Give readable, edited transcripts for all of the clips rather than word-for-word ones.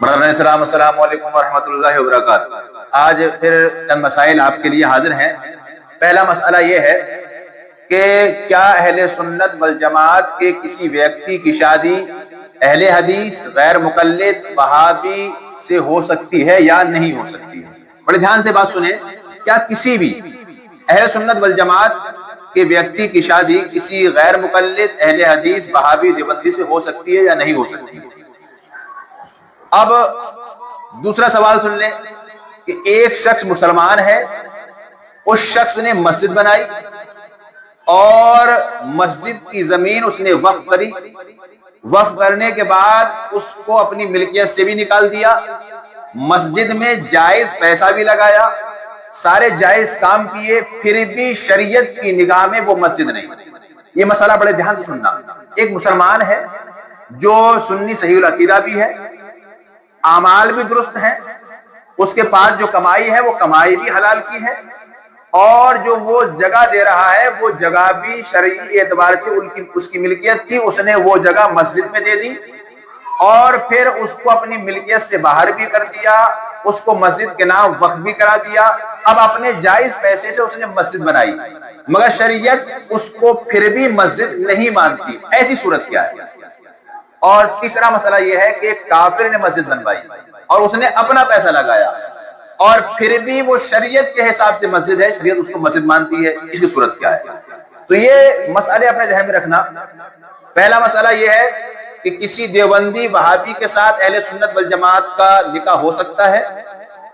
برادران اسلام، السلام علیکم ورحمۃ اللہ وبرکاتہ۔ آج پھر چند مسائل آپ کے لیے حاضر ہیں۔ پہلا مسئلہ یہ ہے کہ کیا اہل سنت والجماعت کے کسی ویکتی کی شادی اہل حدیث غیر مقلد وہابی سے ہو سکتی ہے یا نہیں ہو سکتی؟ بڑے دھیان سے بات سنیں، کیا کسی بھی اہل سنت والجماعت کے ویکتی کی شادی کسی غیر مقلد اہل حدیث وہابی دیوبندی سے ہو سکتی ہے یا نہیں ہو سکتی؟ اب دوسرا سوال سن لیں کہ ایک شخص مسلمان ہے، اس شخص نے مسجد بنائی اور مسجد کی زمین اس نے وقف کری، وقف کرنے کے بعد اس کو اپنی ملکیت سے بھی نکال دیا، مسجد میں جائز پیسہ بھی لگایا، سارے جائز کام کیے، پھر بھی شریعت کی نگاہ میں وہ مسجد نہیں۔ یہ مسئلہ بڑے دھیان سے سننا۔ ایک مسلمان ہے جو سنی صحیح العقیدہ بھی ہے، اعمال بھی درست ہیں، اس کے پاس جو کمائی ہے وہ کمائی بھی حلال کی ہے، اور جو وہ جگہ دے رہا ہے وہ جگہ بھی شرعی اعتبار سے اس کی ملکیت تھی، اس نے وہ جگہ مسجد میں دے دی اور پھر اس کو اپنی ملکیت سے باہر بھی کر دیا، اس کو مسجد کے نام وقف بھی کرا دیا۔ اب اپنے جائز پیسے سے اس نے مسجد بنائی، مگر شریعت اس کو پھر بھی مسجد نہیں مانتی۔ ایسی صورت کیا ہے؟ اور تیسرا مسئلہ یہ ہے کہ ایک کافر نے مسجد بنوائی اور اس نے اپنا پیسہ لگایا اور پھر بھی وہ شریعت کے حساب سے مسجد ہے، شریعت اس کو مسجد مانتی ہے، اس کی صورت کیا ہے؟ تو یہ مسئلے اپنے ذہن میں رکھنا۔ پہلا مسئلہ یہ ہے کہ کسی دیوبندی وہابی کے ساتھ اہل سنت والجماعت کا نکاح ہو سکتا ہے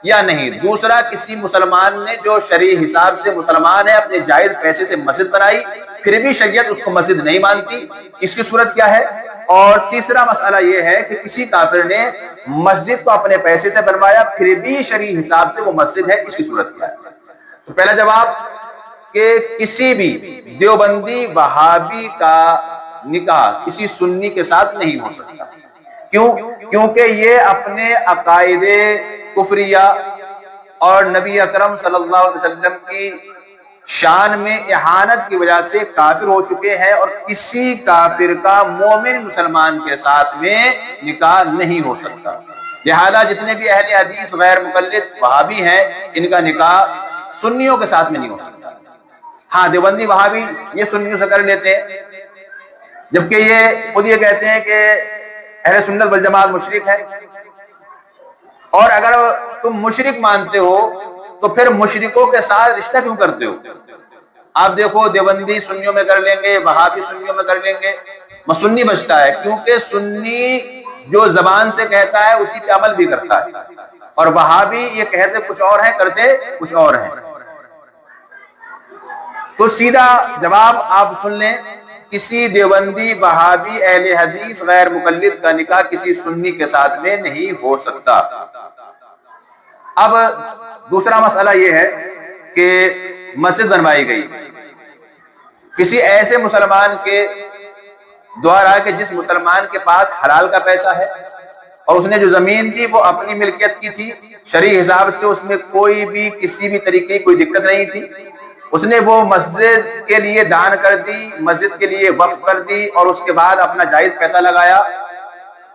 یا نہیں۔ دوسرا، کسی مسلمان نے جو شرعی حساب سے مسلمان ہے اپنے جائز پیسے سے مسجد بنائی، پھر بھی شریعت اس کو مسجد نہیں مانتی، اس کی صورت کیا ہے؟ اور تیسرا مسئلہ یہ ہے کہ کسی کافر نے مسجد کو اپنے پیسے سے بنوایا، پھر بھی شرعی حساب سے وہ مسجد ہے، اس کی صورت کیا ہے؟ تو پہلا جواب کہ کسی بھی دیوبندی وہابی کا نکاح کسی سنی کے ساتھ نہیں ہو سکتا۔ کیوں؟ کیونکہ یہ اپنے عقائد کفریہ اور نبی اکرم صلی اللہ علیہ وسلم کی شان میں اہانت کی وجہ سے کافر ہو چکے ہیں، اور کسی کافر کا مومن مسلمان کے ساتھ میں نکاح نہیں ہو سکتا۔ لہذا جتنے بھی اہل حدیث غیر مقلد وہابی ہیں، ان کا نکاح سنیوں کے ساتھ میں نہیں ہو سکتا۔ ہاں، دیوبندی وہابی یہ سنیوں سے کر لیتے ہیں، جبکہ یہ خود یہ کہتے ہیں کہ اہل سنت والجماعت مشرک ہے، اور اگر تم مشرک مانتے ہو تو پھر مشرکوں کے ساتھ رشتہ کیوں کرتے ہو؟ آپ دیکھو، دیوبندی سنیوں میں کر لیں گے، وہابی سنیوں میں کر لیں گے، سنی بچتا ہے، کیونکہ سنی جو زبان سے کہتا ہے اسی پہ عمل بھی کرتا ہے، اور وہابی یہ کہتے کچھ اور ہیں، کرتے کچھ اور ہیں۔ تو سیدھا جواب آپ سن لیں، کسی دیوبندی وہابی اہل حدیث غیر مقلد کا نکاح کسی سنی کے ساتھ میں نہیں ہو سکتا۔ اب دوسرا مسئلہ یہ ہے کہ مسجد بنوائی گئی کسی ایسے مسلمان کے دوارا کہ جس مسلمان کے پاس حلال کا پیسہ ہے، اور اس نے جو زمین دی وہ اپنی ملکیت کی تھی، شرعی حساب سے اس میں کوئی بھی کسی بھی طریقے کی کوئی دقت نہیں تھی، اس نے وہ مسجد کے لیے دان کر دی، مسجد کے لیے وقف کر دی، اور اس کے بعد اپنا جائز پیسہ لگایا،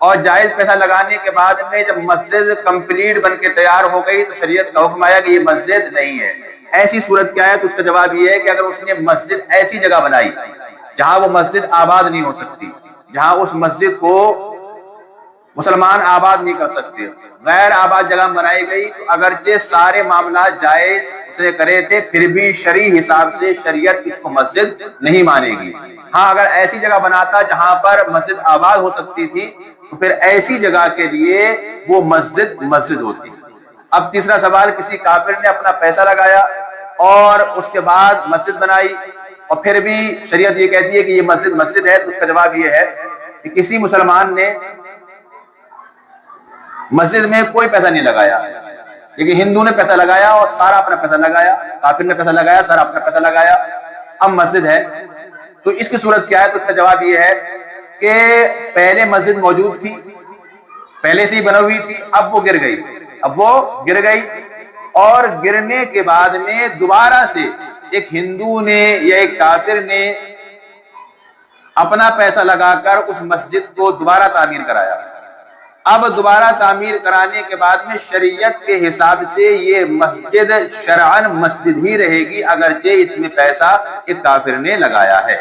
اور جائز پیسہ لگانے کے بعد میں جب مسجد کمپلیٹ بن کے تیار ہو گئی تو شریعت کا حکم آیا کہ یہ مسجد نہیں ہے۔ ایسی صورت کیا ہے؟ تو اس کا جواب یہ ہے کہ اگر اس نے مسجد ایسی جگہ بنائی جہاں وہ مسجد آباد نہیں ہو سکتی، جہاں اس مسجد کو مسلمان آباد نہیں کر سکتے، غیر آباد جگہ بنائی گئی، تو اگرچہ سارے معاملات جائز اس نے کرے تھے، پھر بھی شرعی حساب سے شریعت اس کو مسجد نہیں مانے گی۔ ہاں، اگر ایسی جگہ بناتا جہاں پر مسجد آباد ہو سکتی تھی تو پھر ایسی جگہ کے لیے وہ مسجد ہوتی۔ اب تیسرا سوال، کسی کافر نے اپنا پیسہ لگایا اور اس کے بعد مسجد بنائی، اور پھر بھی شریعت یہ کہتی ہے کہ یہ مسجد ہے، تو اس کا جواب یہ ہے کہ کسی مسلمان نے مسجد میں کوئی پیسہ نہیں لگایا، لیکن ہندو نے پیسہ لگایا اور سارا اپنا پیسہ لگایا، کافر نے پیسہ لگایا، سارا اپنا پیسہ لگایا، اب مسجد ہے، تو اس کی صورت کیا ہے؟ تو اس کا جواب یہ ہے کہ پہلے مسجد موجود تھی، پہلے سے ہی بنی ہوئی تھی، اب وہ گر گئی، اور گرنے کے بعد میں دوبارہ سے ایک ہندو نے یا ایک کافر نے اپنا پیسہ لگا کر اس مسجد کو دوبارہ تعمیر کرایا۔ اب دوبارہ تعمیر کرانے کے بعد میں شریعت کے حساب سے یہ مسجد شرعاً مسجد ہی رہے گی، اگرچہ اس میں پیسہ ایک کافر نے لگایا ہے۔